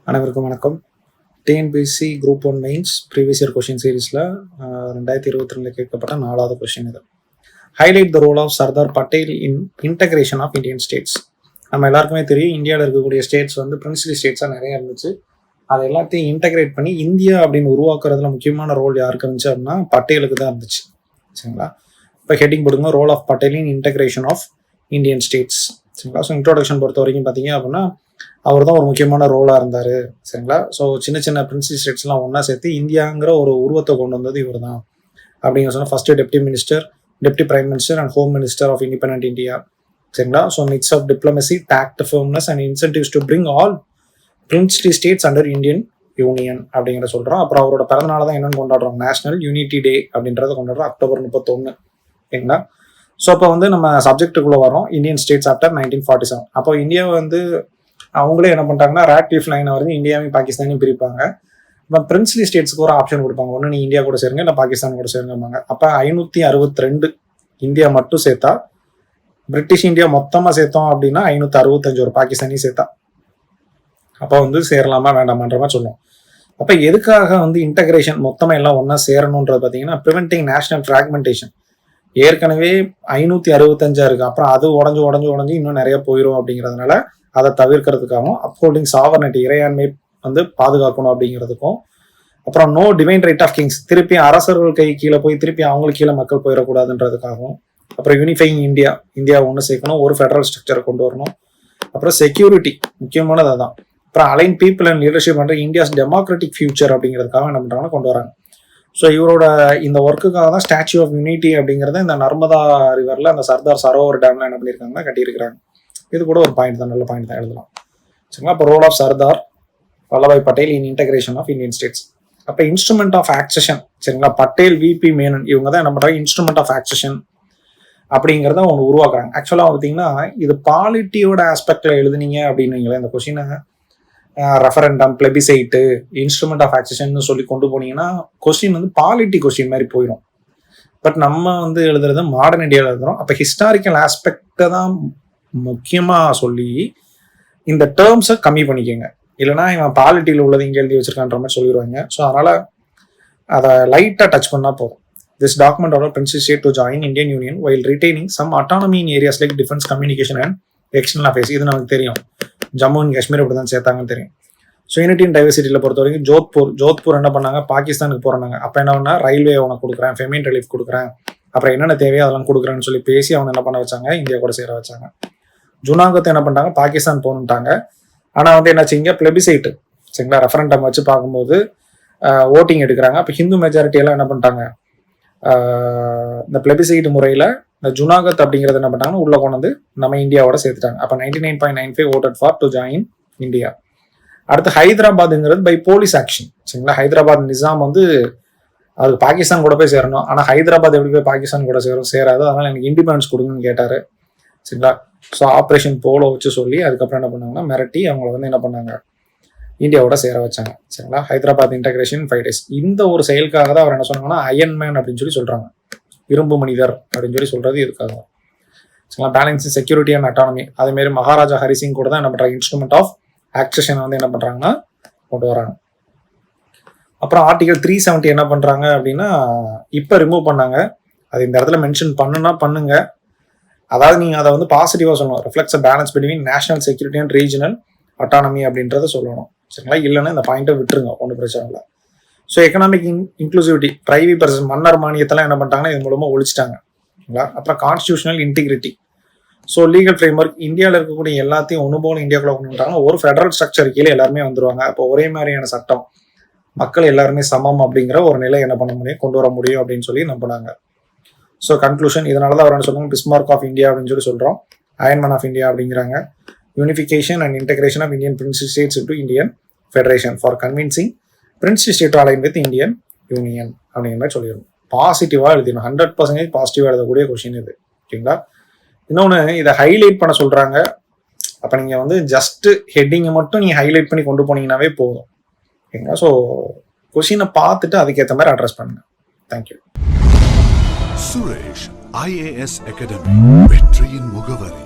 அனைவருக்கும் வணக்கம். TNPSC group 1 mains previous year question சீரீஸில் 2022 கேட்கப்பட்ட 4வது கொஷின் இது. Highlight the role of Sardar Patel in integration of Indian states. நம்ம எல்லாருக்குமே தெரியும், இந்தியாவில் இருக்கக்கூடிய ஸ்டேட்ஸ் வந்து பிரின்சிபல் ஸ்டேட்ஸாக நிறைய இருந்துச்சு. அதை எல்லாத்தையும் இன்டகிரேட் பண்ணி இந்தியா அப்படின்னு உருவாக்குறதுல முக்கியமான ரோல் யாருக்கு இருந்துச்சு அப்படின்னா பட்டேலுக்கு தான் இருந்துச்சு. சரிங்களா? இப்போ ஹெட்டிங் போடுங்க, role of Patel in integration of Indian states. சரிங்களா? ஸோ இன்ட்ரோடக்ஷன் பொறுத்த வரைக்கும் பார்த்தீங்க அப்படின்னா அவர் தான் ஒரு முக்கியமான ரோலாக இருந்தார். சரிங்களா? ஸோ சின்ன சின்ன பிரின்சிபல் ஸ்டேட்ஸ்லாம் ஒன்றா சேர்த்து இந்தியாங்கிற ஒரு உருவத்தை கொண்டு வந்தது இவர் தான் அப்படிங்கிற சொன்னால் first deputy minister, deputy prime minister and home minister of independent India. சரிங்களா? So mix of diplomacy, tact, firmness and incentives to bring all princely states under Indian union அப்படிங்கிற சொல்கிறோம். அப்புறம் அவரோட பிறந்தநாள் தான் என்னென்னு கொண்டாடுறோம், நேஷனல் யூனிட்டி டே அப்படின்றத கொண்டாடுறோம், October 31. ஓகேங்களா? ஸோ அப்போ வந்து நம்ம சப்ஜெக்ட்டுக்குள்ளே வரோம், இந்தியன் ஸ்டேட்ஸ் ஆஃப்டர் 1947. அப்போ இந்தியாவை வந்து அவங்களே என்ன பண்ணிட்டாங்கன்னா ரேட்லிஃப் லைனை வந்து இந்தியாவையும் பாகிஸ்தானையும் பிரிப்பாங்க. இப்போ பிரின்ஸ்லி ஸ்டேட்ஸ்க்கு ஒரு ஆப்ஷன் கொடுப்பாங்க, ஒன்று நீ இந்தியா கூட சேருங்க, இல்லை பாகிஸ்தான் கூட சேருங்கம்பாங்க. அப்போ 562 இந்தியா மட்டும் சேர்த்தா, பிரிட்டிஷ் இந்தியா மொத்தமாக சேர்த்தோம் அப்படின்னா 565 ஒரு பாகிஸ்தானையும் சேர்த்தா. அப்போ வந்து சேரலாமா வேண்டாமான்ற மாதிரி சொல்லுவோம். அப்போ எதுக்காக வந்து இன்டகிரேஷன் மொத்தமாக எல்லாம் ஒன்றா சேரணுன்றது பார்த்தீங்கன்னா ப்ரிவென்டிங் நேஷனல் ஃப்ராக்மெண்டேஷன். ஏற்கனவே 565 இருக்குது, அப்புறம் அது உடஞ்சு இன்னும் நிறைய போயிடும் அப்படிங்கிறதுனால அதை தவிர்க்கிறதுக்காகவும், அப்ஹோல்டிங் சாவர்னிட்டி இறையாண்மை வந்து பாதுகாக்கணும் அப்படிங்கிறதுக்கும், அப்புறம் no divine right of kings, திருப்பி அரசர்கள் கை கீழே போய் திருப்பி அவங்களுக்கு கீழே மக்கள் போயிடக்கூடாதுன்றதுக்காகவும், அப்புறம் யூனிஃபைங் இந்தியா ஒன்று சேர்க்கணும், ஒரு ஃபெடரல் ஸ்ட்ரக்சரை கொண்டு வரணும், அப்புறம் செக்யூரிட்டி முக்கியமானது அதான், அப்புறம் அலைன் பீப்புள் அண்ட் லீடர்ஷிப் பண்ணுற இந்தியாஸ் டெமோக்ராட்டிக் ஃபியூச்சர் அப்படிங்கிறதுக்காக என்ன பண்ணுறாங்கன்னா கொண்டு வராங்க. ஸோ இவரோட இந்த ஒர்க்குக்காக தான் ஸ்டாச்சு ஆஃப் யூனிட்டி அப்படிங்கிறத இந்த நர்மதா ரிவரில் அந்த சர்தார் சரோவர் டேமில் என்ன பண்ணியிருக்காங்கன்னா கட்டியிருக்கிறாங்க. இது கூட ஒரு பாயிண்ட் தான், நல்ல பாயிண்ட் தான், எழுதலாம். சரிங்களா? அப்போ role of Sardar Vallabhbhai Patel in integration of Indian states. அப்போ இன்ஸ்ட்ருமெண்ட் ஆஃப் ஆக்சஷன். சரிங்களா? பட்டேல், விபி மேனன் இவங்க தான் என்ன பண்ணுறாங்க, இன்ஸ்ட்ருமெண்ட் ஆஃப் ஆக்சஷன் அப்படிங்கிறத அவங்க உருவாக்குறாங்க. ஆக்சுவலாக பார்த்தீங்கன்னா இது பாலிட்டியோட ஆஸ்பெக்டில் எழுதுனீங்க அப்படின்னீங்களே இந்த கொஷினை, ரெஃபரண்டம், பிளெபிசைட்டு, இன்ஸ்ட்ருமெண்ட் ஆஃப் ஆக்சஷன் சொல்லி கொண்டு போனீங்கன்னா கொஸ்டின் வந்து பாலிட்டி கொஸ்டின் மாதிரி போயிடும். பட் நம்ம வந்து எழுதுறது மாடர்ன் இந்தியாவில் எழுதுறோம். அப்போ ஹிஸ்டாரிக்கல் ஆஸ்பெக்டை தான் முக்கியமாக சொல்லி இந்த டேர்ம்ஸை கம்மி பண்ணிக்கோங்க, இல்லைனா இவன் பாலிட்டியில் உள்ளது இங்கே எழுதி வச்சிருக்கான்ற மாதிரி சொல்லிடுவாங்க. ஸோ அதனால் அதை லைட்டாக டச் பண்ணால் போதும். This document of principal state to join Indian union while retaining some autonomy in areas like defence, communication and external affairs. இது நமக்கு தெரியும், ஜம்மு அண்ட் காஷ்மீர் இப்படி தான் சேர்த்தாங்கன்னு தெரியும். ஸோ யூனிட்டி அண்ட் டைவர்சிட்டியில் பொறுத்த வரைக்கும் ஜோத்பூர் என்ன பண்ணாங்க, பாகிஸ்தானுக்கு போகிறாங்க. அப்போ என்ன பண்ணால் ரயில்வே உனக்கு கொடுக்குறேன், ஃபெமின் ரிலீஃப் கொடுக்குறேன், அப்புறம் என்னென்ன தேவையோ அதெல்லாம் கொடுக்குறேன்னு சொல்லி பேசி அவங்க என்ன பண்ண வச்சாங்க, இந்தியா கூட சேர வச்சாங்க. ஜுனாகத்தை என்ன பண்ணிட்டாங்க, பாகிஸ்தான் போனுட்டாங்க. ஆனால் வந்து என்னாச்சு, இங்கே பிளெபிசைட்டு. சரிங்களா? ரெஃபரண்டம் வச்சு பார்க்கும்போது ஓட்டிங் எடுக்கிறாங்க. அப்போ ஹிந்து மெஜாரிட்டி எல்லாம் என்ன பண்ணிட்டாங்க, இந்த பிளெபிசைட் முறையில் இந்த ஜுனாகத் அப்படிங்கிறது என்ன பண்ணாங்கன்னா உள்ள கொண்டு வந்து நம்ம இந்தியாவோட சேர்த்துட்டாங்க. அப்போ 99.95 voted for to join India. அடுத்து ஹைதராபாத்ங்கிறது பை போலீஸ் ஆக்ஷன். சரிங்களா? ஹைதராபாத் நிசாம் வந்து அது பாகிஸ்தான் கூட போய் சேரணும், ஆனால் ஹைதராபாத் எப்படி போய் பாகிஸ்தான் கூட சேராது, அதனால எனக்கு இண்டிபெண்டன்ஸ் கொடுங்கன்னு கேட்டாரு. சரிங்களா? ஸோ ஆப்ரேஷன் போலோ வச்சு சொல்லி அதுக்கப்புறம் என்ன பண்ணாங்கன்னா மிரட்டி அவங்கள வந்து என்ன பண்ணாங்க, இந்தியாவோட சேர வச்சாங்க. சரிங்களா? Hyderabad integration 5 days. இந்த ஒரு செயலுக்காக தான் அவர் என்ன சொன்னாங்கன்னா அயன் மேன் அப்படின்னு சொல்லி சொல்றாங்க, இரும்பு மனிதர் அப்படின்னு சொல்லி சொல்றது இதுக்காக. சரிங்களா? Balancing security and autonomy. அதேமாரி மகாராஜா ஹரிசிங் கூட தான் என்ன பண்றாங்க, இன்ஸ்ட்ருமெண்ட் ஆஃப் ஆக்சஷன் வந்து என்ன பண்றாங்கன்னா கொண்டு வராங்க. அப்புறம் ஆர்டிகல் 370 என்ன பண்றாங்க அப்படின்னா இப்போ ரிமூவ் பண்ணாங்க. அது இந்த இடத்துல மென்ஷன் பண்ணுங்க. அதாவது நீங்கள் அதை வந்து பாசிட்டிவாக சொல்லணும், reflects balance between national security and regional autonomy அப்படின்றத சொல்லணும். சரிங்களா? இல்லைன்னா இந்த பாயிண்ட்டை விட்டுருங்க, ஒன்றும் பிரச்சனை இல்லை. So economic inclusivity, private person, மன்னர் மானியத்தெல்லாம் என்ன பண்ணிட்டாங்கன்னா இது மூலமாக ஒழிச்சிட்டாங்க. சரிங்களா? அப்புறம் constitutional integrity. So legal framework, இந்தியாவில் இருக்கக்கூடிய எல்லாத்தையும் ஒன்று போல இந்தியாவுக்குள்ள கொண்டு வந்துட்டாங்க. ஒரு ஃபெடரல் ஸ்ட்ரக்சர் கீழே எல்லாருமே வந்துருவாங்க. அப்போ ஒரே மாதிரியான சட்டம், மக்கள் எல்லாருமே சமம் அப்படிங்கிற ஒரு நிலை என்ன பண்ண முடியும், கொண்டு வர முடியும் அப்படின்னு சொல்லி நம்பினாங்க. ஸோ கன்க்ளூஷன், இதனால தான் அவர் என்ன சொல்லுவாங்க, பிஸ்மார்க் ஆஃப் இந்தியா அப்படின்னு சொல்லி சொல்கிறோம், அயன்மேன் ஆஃப் இந்தியா அப்படிங்கிறாங்க. Unification and integration of Indian principal states into Indian federation for convincing principal state align with Indian union அப்படிங்கிற மாதிரி சொல்லிடணும். பாசிட்டிவாக எழுதிடணும், 100% பாசிட்டிவாக எழுதக்கூடிய கொஸ்டின் இது. ஓகேங்களா? இன்னொன்று, இதை ஹைலைட் பண்ண சொல்கிறாங்க. அப்போ நீங்கள் வந்து ஜஸ்ட்டு ஹெட்டிங்கை மட்டும் நீங்கள் ஹைலைட் பண்ணி கொண்டு போனீங்கன்னாவே போதும். ஓகேங்களா? ஸோ கொஸ்டினை பார்த்துட்டு அதுக்கேற்ற மாதிரி அட்ரஸ் பண்ணுங்க. தேங்க்யூ. சுரேஷ் IAS அகாடமி, வெற்றியின் முகவரி.